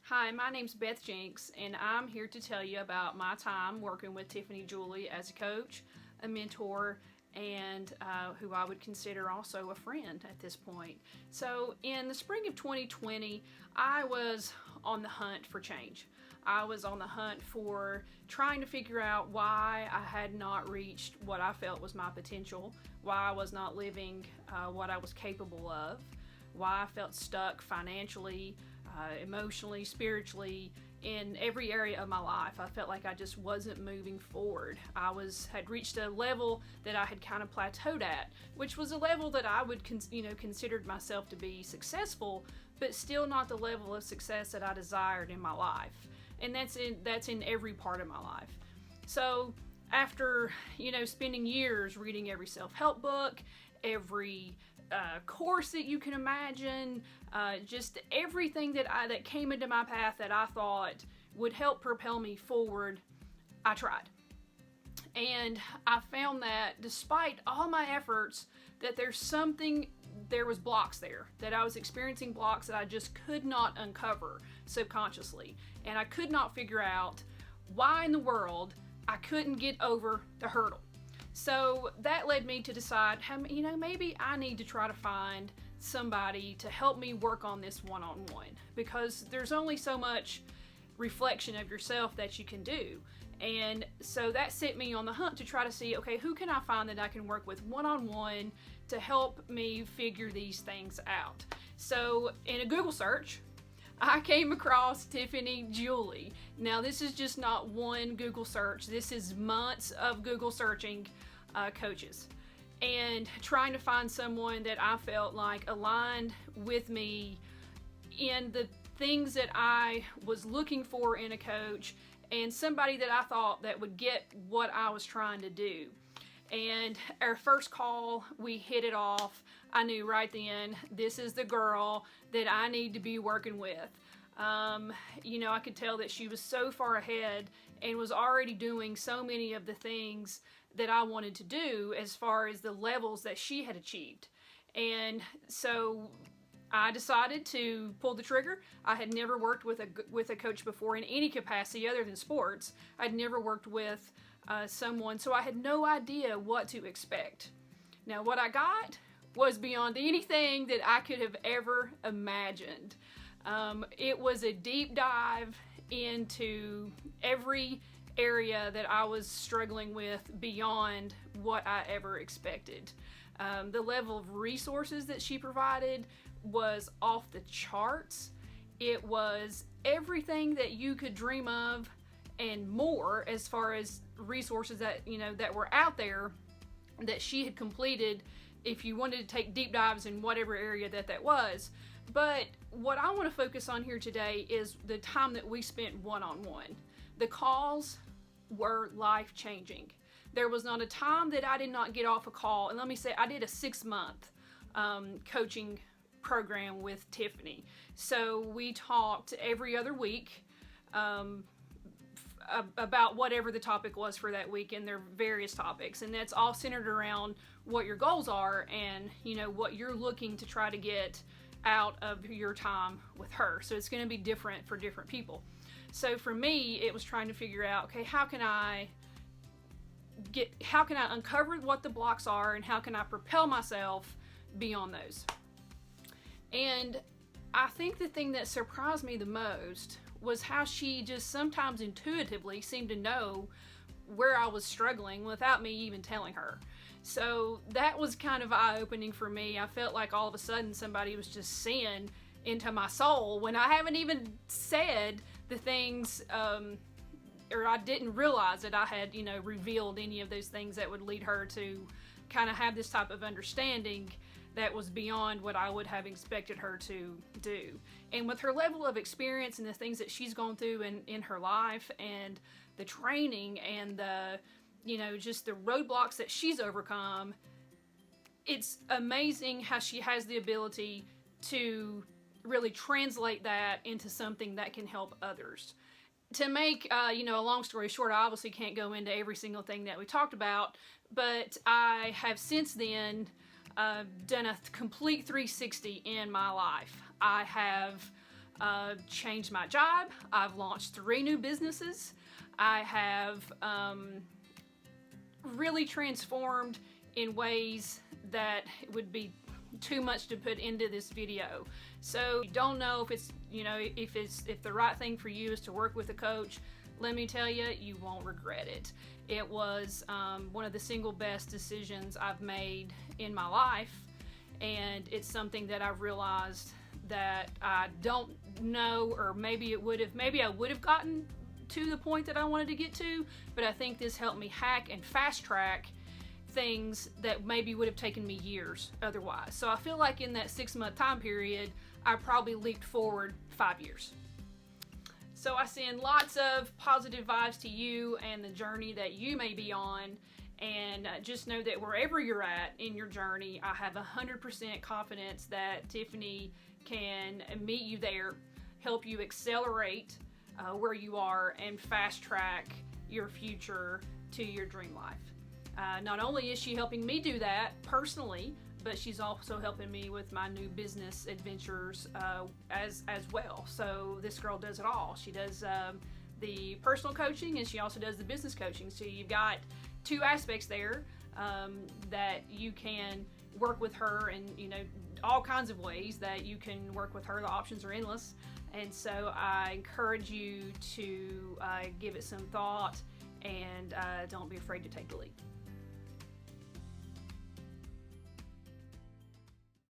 Hi, my name's Beth Jenks, and I'm here to tell you about my time working with Tiffany Julie as a coach, a mentor, and who I would consider also a friend at this point. So in the spring of 2020, I was on the hunt for change. I was on the hunt for trying to figure out why I had not reached what I felt was my potential, why I was not living what I was capable of, why I felt stuck financially, emotionally, spiritually, in every area of my life. I felt like I just wasn't moving forward. Had reached a level that I had kind of plateaued at, which was a level that I would considered myself to be successful, but still not the level of success that I desired in my life. And that's in every part of my life. So after spending years reading every self-help book, every course that you can imagine, just everything that came into my path that I thought would help propel me forward, I tried. And I found that despite all my efforts, that there was blocks there, that I was experiencing blocks that I just could not uncover subconsciously. And I could not figure out why in the world I couldn't get over the hurdle. So that led me to decide, maybe I need to try to find somebody to help me work on this one-on-one, because there's only so much reflection of yourself that you can do. And so that set me on the hunt to try to see, okay, who can I find that I can work with one-on-one to help me figure these things out? So in a Google search, I came across Tiffany Julie. Now, this is just not one Google search. This is months of Google searching coaches and trying to find someone that I felt like aligned with me in the things that I was looking for in a coach, and somebody that I thought that would get what I was trying to do. And our first call, we hit it off. I knew right then, this is the girl that I need to be working with. I could tell that she was so far ahead and was already doing so many of the things that I wanted to do as far as the levels that she had achieved. And so I decided to pull the trigger. I had never worked with a coach before in any capacity other than sports. I'd never worked with someone, so I had no idea what to expect. Now, what I got was beyond anything that I could have ever imagined. It was a deep dive into every area that I was struggling with beyond what I ever expected. The level of resources that she provided was off the charts. It was everything that you could dream of and more, as far as resources that that were out there that she had completed if you wanted to take deep dives in whatever area that was. But what I want to focus on here today is the time that we spent one-on-one. The calls were life-changing. There was not a time that I did not get off a call. And let me say, I did a 6-month coaching program with Tiffany. So we talked every other week about whatever the topic was for that week, and their various topics. And that's all centered around what your goals are and, what you're looking to try to get out of your time with her. So it's going to be different for different people. So for me, it was trying to figure out, okay, how can I uncover what the blocks are, and how can I propel myself beyond those? And I think the thing that surprised me the most was how she just sometimes intuitively seemed to know where I was struggling without me even telling her. So that was kind of eye-opening for me. I felt like all of a sudden somebody was just seeing into my soul when I haven't even said the things, or I didn't realize that I had, revealed any of those things that would lead her to kind of have this type of understanding that was beyond what I would have expected her to do. And with her level of experience and the things that she's gone through in her life, and the training and the, just the roadblocks that she's overcome, it's amazing how she has the ability to really translate that into something that can help others. To make, a long story short, I obviously can't go into every single thing that we talked about, but I have since then done a complete 360 in my life. I have changed my job. I've launched 3 new businesses. I have really transformed in ways that would be too much to put into this video. So you don't know if it's, if the right thing for you is to work with a coach. Let me tell you, you won't regret it. It was one of the single best decisions I've made in my life, and it's something that I've realized that I don't know, or maybe I would have gotten to the point that I wanted to get to, but I think this helped me hack and fast track things that maybe would have taken me years otherwise. So I feel like in that 6-month time period, I probably leaped forward 5 years. So I send lots of positive vibes to you and the journey that you may be on, and just know that wherever you're at in your journey, I have 100% confidence that Tiffany can meet you there, help you accelerate where you are, and fast track your future to your dream life. Not only is she helping me do that personally, but she's also helping me with my new business adventures as well. So this girl does it all. She does the personal coaching, and she also does the business coaching. So you've got 2 aspects there that you can work with her, and all kinds of ways that you can work with her. The options are endless, and so I encourage you to give it some thought, and don't be afraid to take the leap.